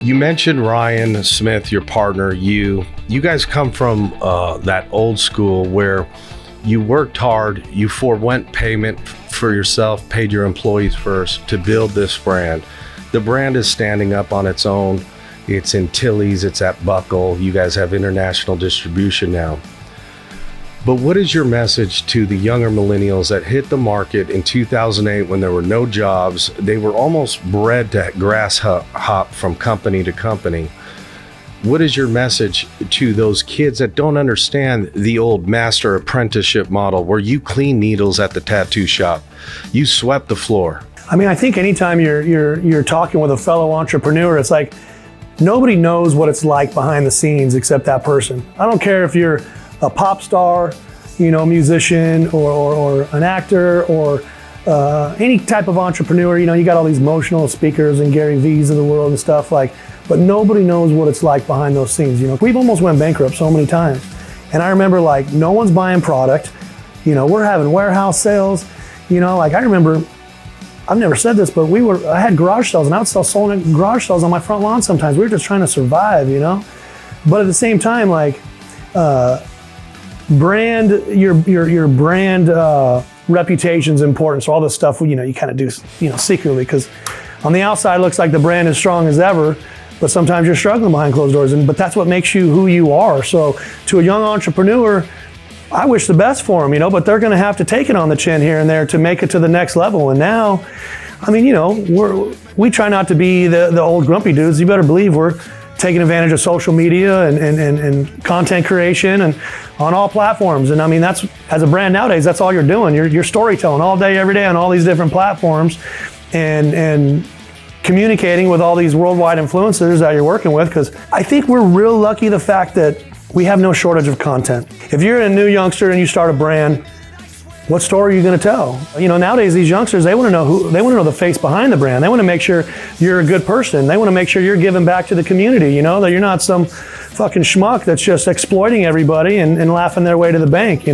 You mentioned Ryan Smith, your partner. You guys come from that old school where you worked hard, you forewent payment for yourself, paid your employees first to build this brand. The brand is standing up on its own. It's in Tilly's, it's at Buckle. You guys have international distribution now. But what is your message to the younger millennials that hit the market in 2008 when there were no jobs? They were almost bred to grass hop from company to company. What is your message to those kids that don't understand the old master apprenticeship model where you clean needles at the tattoo shop, you swept the floor? I mean, I think anytime you're talking with a fellow entrepreneur, it's like nobody knows what it's like behind the scenes except that person. I don't care if you're a pop star, musician, or an actor, or any type of entrepreneur. You got all these motivational speakers and Gary V's of the world and stuff but nobody knows what it's like behind those scenes. We've almost went bankrupt so many times, and I remember no one's buying product. We're having warehouse sales. I remember, I've never said this, but I had garage sales, and I would sell Sullen garage sales on my front lawn sometimes. We were just trying to survive, But at the same time, brand, your brand reputation's important. So all this stuff, you kind of do, secretly, because on the outside it looks like the brand is strong as ever, but sometimes you're struggling behind closed doors. But that's what makes you who you are. So to a young entrepreneur, I wish the best for them, but they're going to have to take it on the chin here and there to make it to the next level. And now, we try not to be the old grumpy dudes. You better believe we're taking advantage of social media and content creation and on all platforms. And that's, as a brand nowadays, that's all you're doing. You're storytelling all day, every day on all these different platforms and communicating with all these worldwide influencers that you're working with. Because I think we're real lucky the fact that we have no shortage of content. If you're a new youngster and you start a brand, what story are you going to tell? Nowadays these youngsters, they want to know the face behind the brand. They want to make sure you're a good person. They want to make sure you're giving back to the community, that you're not some fucking schmuck that's just exploiting everybody and laughing their way to the bank,